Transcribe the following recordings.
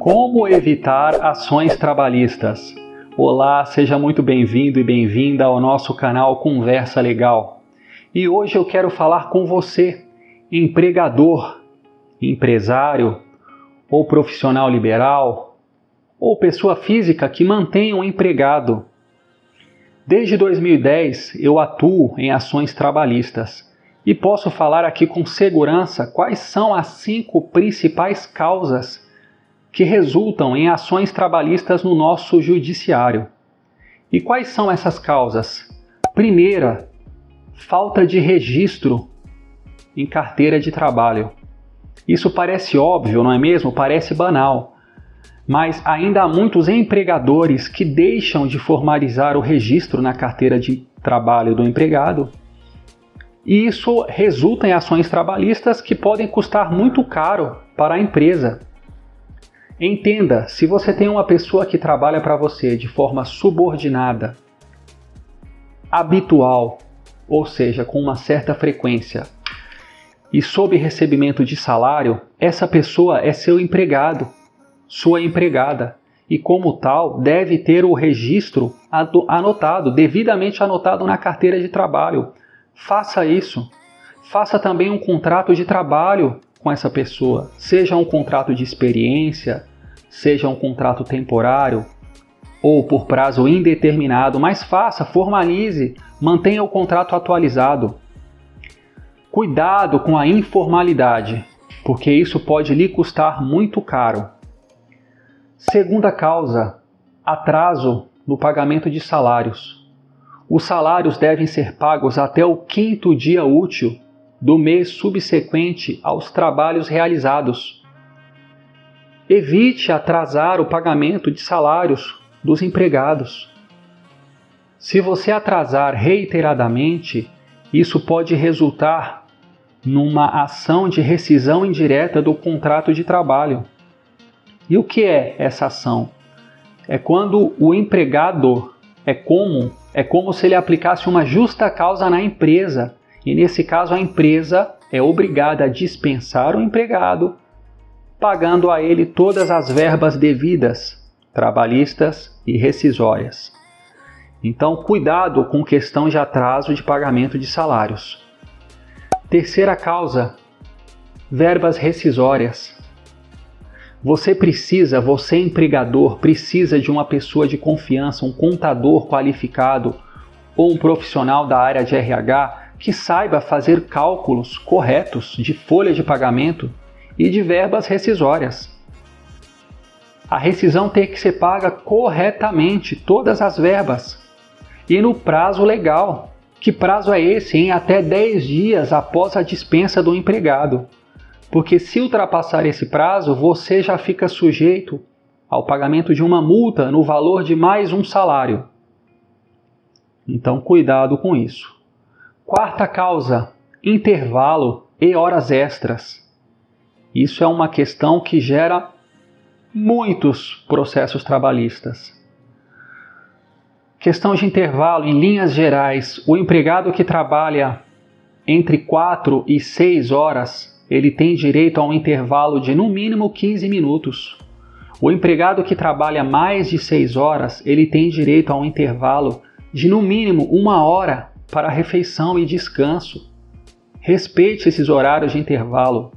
Como evitar ações trabalhistas? Olá, seja muito bem-vindo e bem-vinda ao nosso canal Conversa Legal. E hoje eu quero falar com você, empregador, empresário, ou profissional liberal, ou pessoa física que mantém um empregado. Desde 2010 eu atuo em ações trabalhistas e posso falar aqui com segurança quais são as 5 principais causas que resultam em ações trabalhistas no nosso judiciário. E quais são essas causas? Primeira, falta de registro em carteira de trabalho. Isso parece óbvio, não é mesmo? Parece banal. Mas ainda há muitos empregadores que deixam de formalizar o registro na carteira de trabalho do empregado. E isso resulta em ações trabalhistas que podem custar muito caro para a empresa. Entenda, se você tem uma pessoa que trabalha para você de forma subordinada, habitual, ou seja, com uma certa frequência, e sob recebimento de salário, essa pessoa é seu empregado, sua empregada, e como tal deve ter o registro anotado, devidamente anotado na carteira de trabalho. Faça isso. Faça também um contrato de trabalho com essa pessoa, seja um contrato de experiência, seja um contrato temporário ou por prazo indeterminado, mas faça, formalize, mantenha o contrato atualizado. Cuidado com a informalidade, porque isso pode lhe custar muito caro. Segunda causa, atraso no pagamento de salários. Os salários devem ser pagos até o 5º dia útil do mês subsequente aos trabalhos realizados. Evite atrasar o pagamento de salários dos empregados. Se você atrasar reiteradamente, isso pode resultar numa ação de rescisão indireta do contrato de trabalho. E o que é essa ação? É quando o empregado é como se ele aplicasse uma justa causa na empresa, e nesse caso a empresa é obrigada a dispensar o empregado, pagando a ele todas as verbas devidas, trabalhistas e rescisórias. Então, cuidado com questão de atraso de pagamento de salários. Terceira causa, verbas rescisórias. Você empregador, precisa de uma pessoa de confiança, um contador qualificado ou um profissional da área de RH que saiba fazer cálculos corretos de folha de pagamento e de verbas rescisórias. A rescisão tem que ser paga corretamente, todas as verbas, e no prazo legal. Que prazo é esse? Em até 10 dias após a dispensa do empregado. Porque se ultrapassar esse prazo, você já fica sujeito ao pagamento de uma multa no valor de mais um salário. Então, cuidado com isso. Quarta causa, intervalo e horas extras. Isso é uma questão que gera muitos processos trabalhistas. Questão de intervalo, em linhas gerais, o empregado que trabalha entre 4 e 6 horas, ele tem direito a um intervalo de no mínimo 15 minutos. O empregado que trabalha mais de 6 horas, ele tem direito a um intervalo de no mínimo 1 hora para refeição e descanso. Respeite esses horários de intervalo.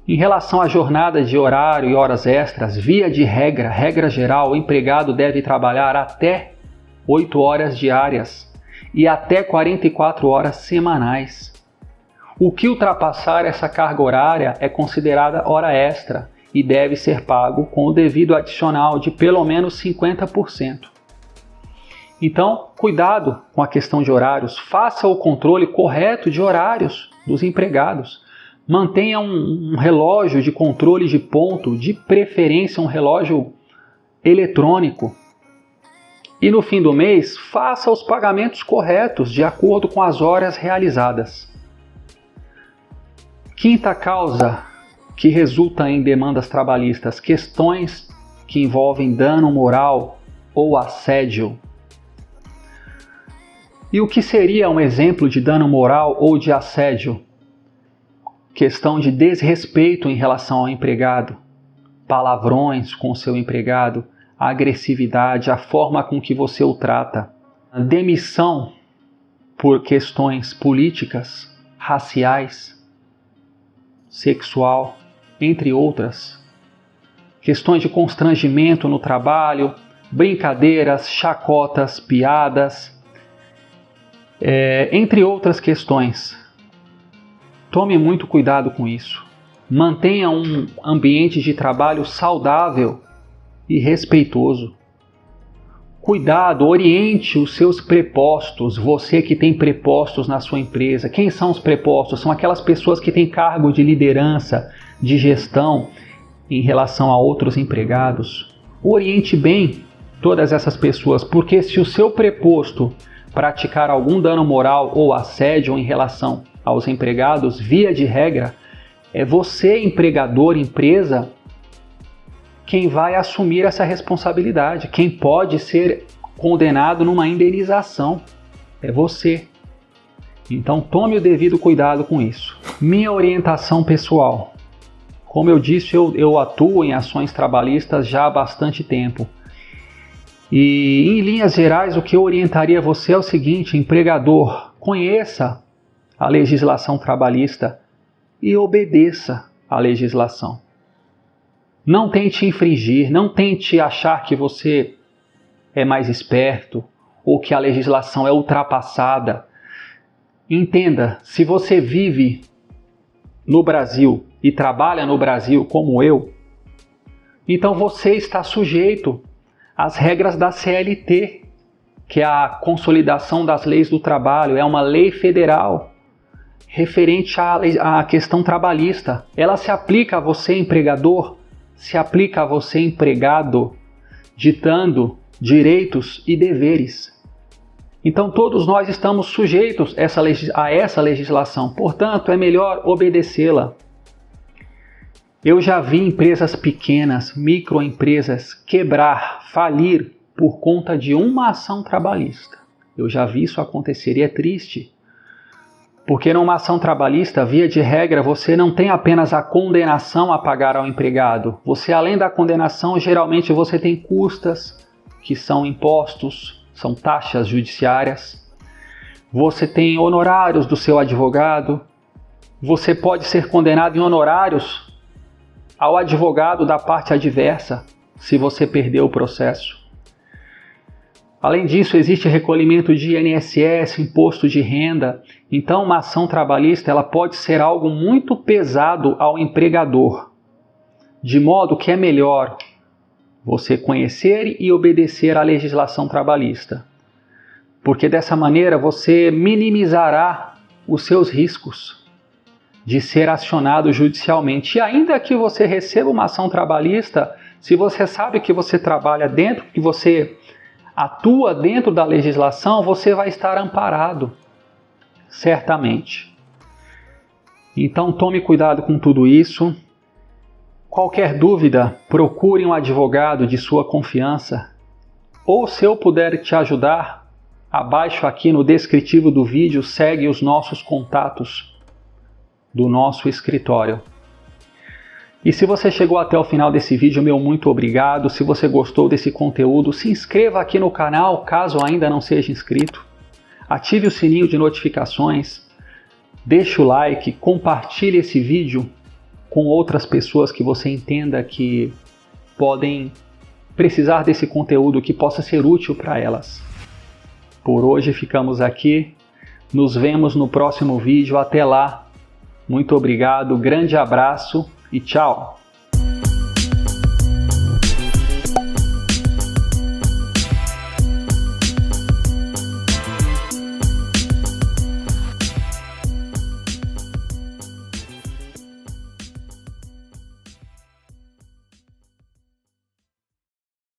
Em relação à jornada de horário e horas extras, via de regra geral, o empregado deve trabalhar até 8 horas diárias e até 44 horas semanais. O que ultrapassar essa carga horária é considerada hora extra e deve ser pago com o devido adicional de pelo menos 50%. Então, cuidado com a questão de horários, faça o controle correto de horários dos empregados. Mantenha um relógio de controle de ponto, de preferência um relógio eletrônico. E no fim do mês, faça os pagamentos corretos de acordo com as horas realizadas. Quinta causa que resulta em demandas trabalhistas, questões que envolvem dano moral ou assédio. E o que seria um exemplo de dano moral ou de assédio? Questão de desrespeito em relação ao empregado. palavrões com o seu empregado, a agressividade, a forma com que você o trata, a demissão por questões políticas, raciais, sexual, entre outras, questões de constrangimento no trabalho, brincadeiras, chacotas, piadas, entre outras questões. Tome muito cuidado com isso. Mantenha um ambiente de trabalho saudável e respeitoso. Cuidado, oriente os seus prepostos, você que tem prepostos na sua empresa. Quem são os prepostos? São aquelas pessoas que têm cargo de liderança, de gestão em relação a outros empregados. Oriente bem todas essas pessoas, porque se o seu preposto praticar algum dano moral ou assédio em relação aos empregados, via de regra, é você, empregador, empresa, quem vai assumir essa responsabilidade. Quem pode ser condenado numa indenização é você. Então tome o devido cuidado com isso. Minha orientação pessoal. Como eu disse, eu atuo em ações trabalhistas já há bastante tempo. E em linhas gerais, o que eu orientaria você é o seguinte: empregador, conheça a legislação trabalhista e obedeça à legislação. Não tente infringir, não tente achar que você é mais esperto ou que a legislação é ultrapassada. Entenda, se você vive no Brasil e trabalha no Brasil como eu, então você está sujeito às regras da CLT, que é a Consolidação das Leis do Trabalho, é uma lei federal referente à questão trabalhista. Ela se aplica a você, empregador, se aplica a você, empregado, ditando direitos e deveres. Então todos nós estamos sujeitos a essa legislação, portanto é melhor obedecê-la. Eu já vi empresas pequenas, microempresas, quebrar, falir por conta de uma ação trabalhista. Eu já vi isso acontecer e é triste. Porque numa ação trabalhista, via de regra, você não tem apenas a condenação a pagar ao empregado. Você, além da condenação, geralmente você tem custas, que são impostos, são taxas judiciárias. Você tem honorários do seu advogado. Você pode ser condenado em honorários ao advogado da parte adversa, se você perder o processo. Além disso, existe recolhimento de INSS, imposto de renda. Então, uma ação trabalhista ela pode ser algo muito pesado ao empregador, de modo que é melhor você conhecer e obedecer à legislação trabalhista, porque dessa maneira você minimizará os seus riscos de ser acionado judicialmente. E ainda que você receba uma ação trabalhista, se você sabe que você trabalha dentro, que você atua dentro da legislação, você vai estar amparado, certamente. Então tome cuidado com tudo isso. Qualquer dúvida, procure um advogado de sua confiança. Ou se eu puder te ajudar, abaixo aqui no descritivo do vídeo segue os nossos contatos do nosso escritório. E se você chegou até o final desse vídeo, meu muito obrigado. Se você gostou desse conteúdo, se inscreva aqui no canal, caso ainda não seja inscrito. Ative o sininho de notificações, deixe o like, compartilhe esse vídeo com outras pessoas que você entenda que podem precisar desse conteúdo, que possa ser útil para elas. Por hoje ficamos aqui, nos vemos no próximo vídeo, até lá. Muito obrigado, grande abraço e tchau!